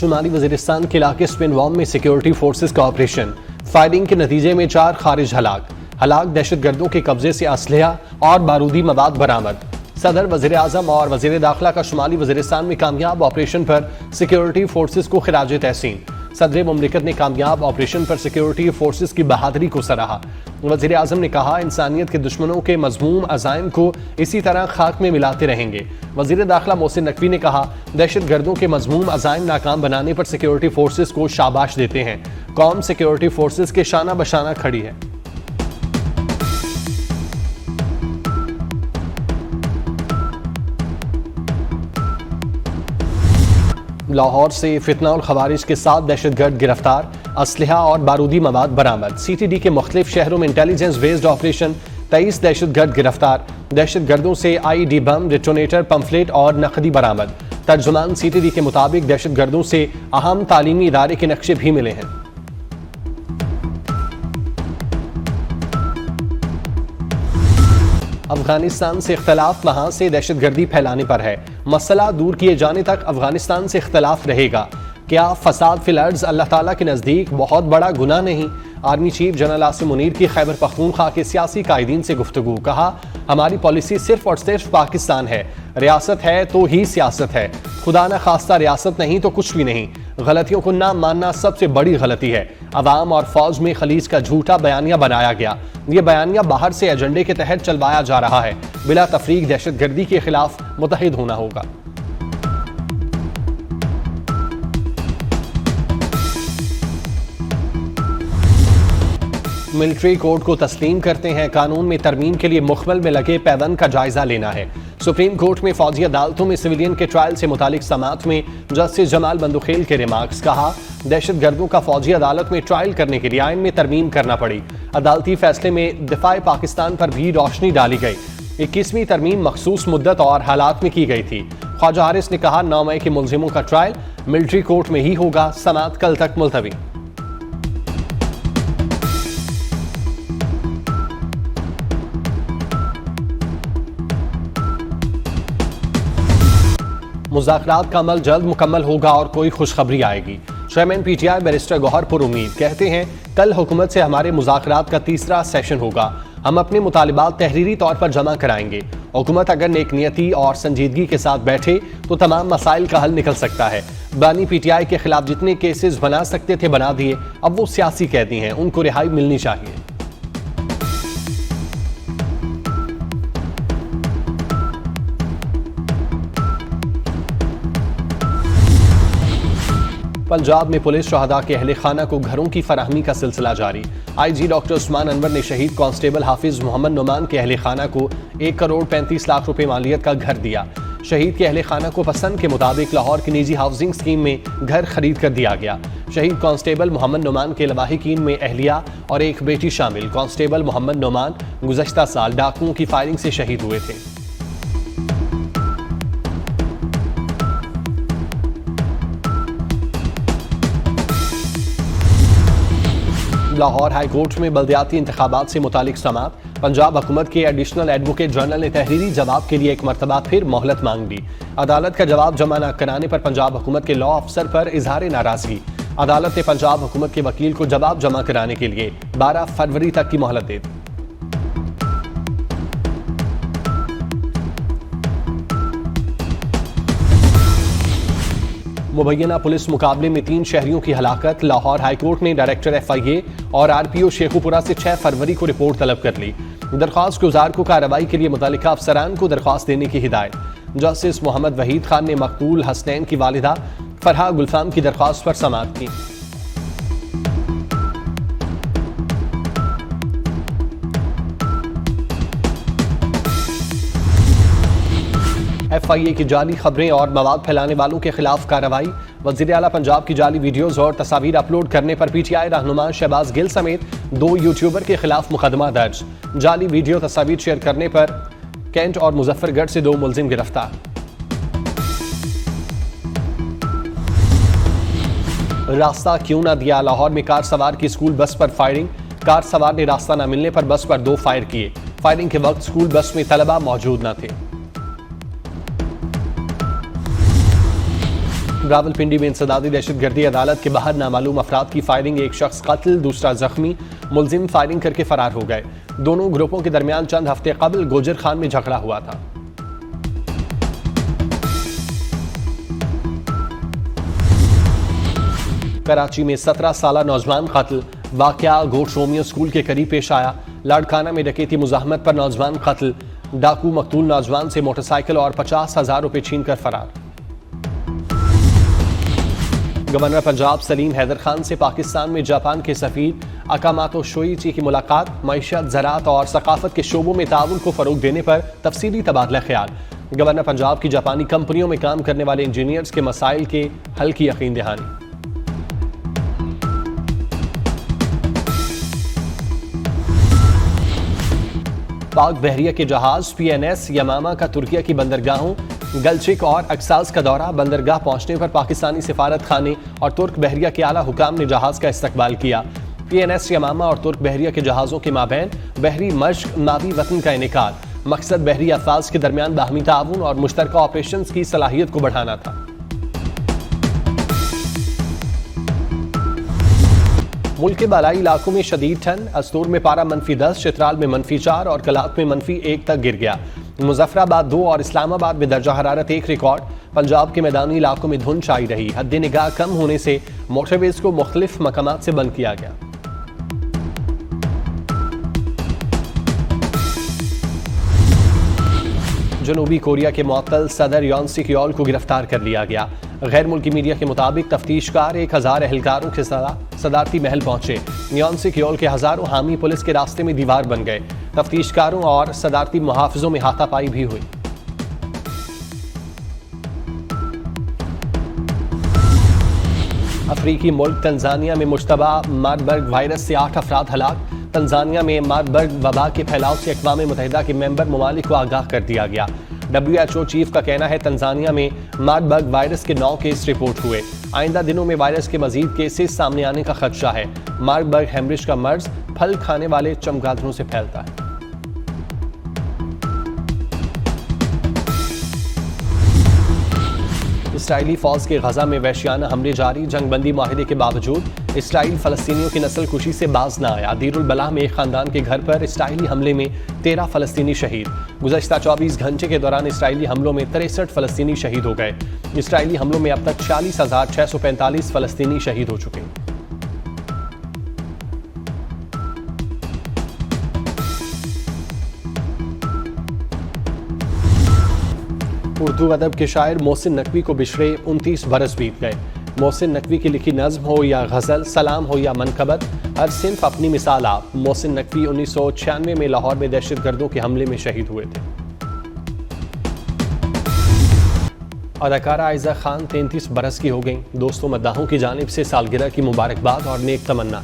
शुमाली वजीरिस्तान के इलाके स्पिनवाम में सिक्योरिटी फोर्सेस का ऑपरेशन। फायरिंग के नतीजे में 4 खारिज हलाक दहशतगर्दों के कब्जे से असलहा और बारूदी मवाद बरामद। सदर वजीर आजम और वजीर दाखिला का शुमाली वजीरिस्तान में कामयाब ऑपरेशन पर सिक्योरिटी फोर्सेस को खिराज तहसीन। सदर मुमलिकत ने कामयाब ऑपरेशन पर सिक्योरिटी फोर्सेस की बहादुरी को सराहा। वजीर आजम ने कहा, इंसानियत के दुश्मनों के मजमूम अज़ाइम को इसी तरह खाक में मिलाते रहेंगे। वजीर दाखिला मोहसिन नकवी ने कहा, दहशतगर्दों के मजमूम अज़ाइम नाकाम बनाने पर सिक्योरिटी फोर्सेस को शाबाश देते हैं। कौम सिक्योरिटी फोर्सेस के शाना बशाना खड़ी है। लाहौर से फितना और खवारिज के 7 दहशतगर्द गिरफ्तार, असलहा और बारूदी मवाद बरामद। CTD के मुख्तलिफ शहरों में इंटेलिजेंस बेस्ड ऑपरेशन, 23 दहशतगर्द गिरफ्तार। दहशतगर्दों से IED बम, डिटोनेटर, पंफलेट और नकदी बरामद। तर्जुमान CTD के मुताबिक दहशतगर्दों से अहम तालीमी इदारे के नक्शे भी मिले हैं। अफगानिस्तान से इख्तलाफ वहां से दहशतगर्दी फैलाने पर है। मसला दूर किए जाने तक अफगानिस्तान से इख्तलाफ रहेगा। क्या फसाद फिल अर्ज़ अल्लाह ताला के नज़दीक बहुत बड़ा गुनाह नहीं? Army chief general Asim Munir की खैबर पख्तूनख्वा के सियासी कायदीन से गुफ्तगू। कहा, हमारी पॉलिसी सिर्फ और सिर्फ पाकिस्तान है। रियासत है तो ही सियासत है। खुदा न खास्ता रियासत नहीं तो कुछ भी नहीं। गलतियों को ना मानना सबसे बड़ी गलती है। अवाम और फौज में खलीज का झूठा बयानिया बनाया गया। ये बयानिया बाहर से एजेंडे के तहत चलवाया जा रहा है। बिला तफरीक दहशतगर्दी के खिलाफ मुत्तहिद होना होगा। मिलिट्री कोड को तस्लीम करते हैं। कानून में तरमीम के लिए मुखबल में लगे पैबंद का जायजा लेना है। सुप्रीम कोर्ट में फौजी अदालतों में सिविलियन के ट्रायल से मुतालिक समाअत में जस्टिस जमाल बंदुखेल के रिमार्क्स। कहा, दहशतगर्दों का फौजी अदालत में ट्रायल करने के लिए आइन में तरमीम करना पड़ी। अदालती फैसले में दिफाए पाकिस्तान पर भी रोशनी डाली गई। 21वीं तरमीम मखसूस मुद्दत और हालात में की गई थी। ख्वाजा हारिस ने कहा, 9 मई के मुलजिमों का ट्रायल मिलिट्री कोर्ट में ही होगा। समाअत कल तक मुलतवी। मुज़ाकरात का अमल जल्द मुकम्मल होगा और कोई खुशखबरी आएगी। चेयरमैन PTI बैरिस्टर गौहरपुर उम्मीद कहते हैं, कल हुकूमत से हमारे मुज़ाकरात का 3रा सेशन होगा। हम अपने मुतालिबात तहरीरी तौर पर जमा कराएंगे। हुकूमत अगर नेकनियती और संजीदगी के साथ बैठे तो तमाम मसाइल का हल निकल सकता है। बानी PTI के खिलाफ जितने केसेस बना सकते थे बना दिए। अब वो सियासी कैदी हैं, उनको रिहाई मिलनी चाहिए। पंजाब में पुलिस शहदा के अहले खाना को घरों की फराहमी का सिलसिला जारी। IG डॉक्टर उस्मान अनवर ने शहीद कांस्टेबल हाफिज मोहम्मद नुमान के अहले खाना को 1 करोड़ 35 लाख रुपए मालियत का घर दिया। शहीद के अहले खाना को पसंद के मुताबिक लाहौर की निजी हाउसिंग स्कीम में घर खरीद कर दिया गया। शहीद कांस्टेबल मोहम्मद नुमान के लवाहिकीन में अहलिया और एक बेटी शामिल। कांस्टेबल मोहम्मद नुमान गुज़श्ता साल डाकुओं की फायरिंग से शहीद हुए थे। लाहौर हाई कोर्ट में बल्दियाती इंतखाबात से मुतालिक समाअत। पंजाब हुकूमत के एडिशनल एडवोकेट जनरल ने तहरीरी जवाब के लिए एक मरतबा फिर मोहलत मांग ली। अदालत का जवाब जमा न कराने पर पंजाब हुकूमत के लॉ अफसर पर इजहार नाराजगी। अदालत ने पंजाब हुकूमत के वकील को जवाब जमा कराने के लिए 12 फरवरी तक की मोहलत दे दी। मुबैना पुलिस मुकाबले में 3 शहरियों की हलाकत। लाहौर हाईकोर्ट ने डायरेक्टर FIA और RPO शेखुपुरा से 6 फरवरी को रिपोर्ट तलब कर ली। दरख्वास्त गुजार को कार्रवाई के लिए मुतल्लिका अफसरान को दरख्वास्त देने की हिदायत। जस्टिस मोहम्मद वहीद खान ने मकबूल हसनैन की वालिदा फरहा गुलफाम की दरख्वास्त पर समाअत की। FIA की जाली खबरें और मवाद फैलाने वालों के खिलाफ कार्रवाई। वज़ीर आला पंजाब की जाली वीडियोज और तस्वीर अपलोड करने पर PTI रहनुमा शहबाज गिल समेत 2 यूट्यूबर के खिलाफ मुकदमा दर्ज। जाली वीडियो तस्वीर शेयर करने पर कैंट और मुजफ्फरगढ़ से 2 मुलजिम गिरफ्तार। रास्ता क्यों ना दिया? लाहौर में कार सवार की स्कूल बस पर फायरिंग। कार सवार ने रास्ता न मिलने पर बस पर 2 फायर किए। फायरिंग के वक्त स्कूल बस में तलबा मौजूद न थे। रावलपिंडी में इंसदादी दहशतगर्दी, अदालत के बाहर नामालूम अफराद की फायरिंग, एक शख्स कत्ल, दूसरा जख्मी, मुलजिम फायरिंग करके फरार हो गए। दोनों ग्रुपों के दरमियान चंद हफ्ते कबल गोजर खान में झगड़ा हुआ था। कराची में 17 साला नौजवान कत्ल, वाकया गोट रोमियो स्कूल के करीब पेश आया। लाड़काना में डकैती मुजाहमत पर नौजवान कत्ल, डाकू मकतूल नौजवान से मोटरसाइकिल और 50,000 रुपए छीन कर फरार। गवर्नर पंजाब सलीम हैदर खान से पाकिस्तान में जापान के सफीर अकामातो शोइची की मुलाकात, मईशत, ज़राअत और सकाफत के शोबों में ताउन को फरोग देने पर तफसीली तबादला ख्याल। गवर्नर पंजाब की जापानी कंपनियों में काम करने वाले इंजीनियर्स के मसाइल के हल की यकीन दहानी। पाक बहरिया के जहाज PNS यमामा का तुर्किया की बंदरगाहों गलचिक और अक्सास का दौरा। बंदरगाह पहुंचने पर पाकिस्तानी सिफारत खाने और तुर्क बहरिया के आला हुकाम ने जहाज का इस्तकबाल किया। PNS यमामा और तुर्क बहरिया के जहाज़ों के माबैन बहरी मश्क नावी वतन का इनेकार। मकसद बहरी अफवाज के दरमियान बाहमी ताउन और मुश्तरका ऑपरेशन की सलाहियत को बढ़ाना था। मुल्क के बालाई इलाकों में शदीद ठंड, अस्तूर में पारा -10, चित्राल में -4 और कलात में -1 तक गिर गया। मुजफ्फराबाद 2 और इस्लामाबाद में दर्जा हरारत 1 रिकॉर्ड। पंजाब के मैदानी इलाकों में धुंध छाई रही। हद निगाह कम होने से मोटरवेज को मुख्तलिफ मकामात से बंद किया गया। जनूबी कोरिया के मुअत्तल सदर योन सुक येओल को गिरफ्तार कर लिया गया। गैर मुल्की मीडिया के मुताबिक तफ्तीशकार 1000 एहलकारों के सदारती महल पहुंचे। योन सुक येओल के हजारों हामी पुलिस के रास्ते में दीवार बन गए। तफ्तीशकारों और सदारती मुहाफिजों में हाथापाई भी हुई। अफ्रीकी मुल्क तंजानिया में मुश्तबा मार्बर्ग वायरस से 8 अफराद हलाक। तंजानिया में मार्बर्ग वबा के फैलाव से अक़वाम मुत्तहिदा के मेंबर ममालिक को आगाह कर दिया गया। WHO चीफ का कहना है तंजानिया में मार्बर्ग वायरस के 9 केस रिपोर्ट हुए। आइंदा दिनों में वायरस के मजीद केसेस सामने आने का खदशा है। मार्बर्ग हेमरिज का मर्ज फल खाने वाले चमगादड़ों से फैलता है। इसराइली फौज के गजा में वहशियाना हमले जारी। जंगबंदी माहिदे के बावजूद इसराइल फलस्तीनियों की नस्ल कुशी से बाज न आया। दीरुल बलाह में एक खानदान के घर पर इसराइली हमले में 13 फलस्तीनी शहीद। गुज़श्ता 24 घंटे के दौरान इसराइली हमलों में 63 फलस्तीनी शहीद हो गए। इसराइली हमलों में अब तक 46,645 फलस्तीनी शहीद हो चुके हैं। उर्दू अदब के शायर मोहसिन नकवी को बिछड़े 29 बरस बीत गए। मोहसिन नकवी की लिखी नज़्म हो या गज़ल, सलाम हो या मनकबत, हर सिंफ अपनी मिसाल आप। मोहसिन नकवी 1996 में लाहौर में दहशतगर्दों के हमले में शहीद हुए थे। अदाकारा आयजा खान 33 बरस की हो गई। दोस्तों मद्दाहों की जानिब से सालगिरह की मुबारकबाद और नेक तमन्ना।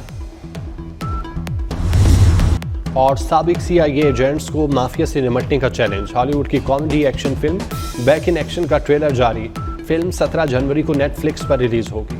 और साबिक CIA एजेंट्स को माफिया से निमटने का चैलेंज। हॉलीवुड की comedy action film back in action का ट्रेलर जारी। फिल्म 17 जनवरी को नेटफ्लिक्स पर रिलीज होगी।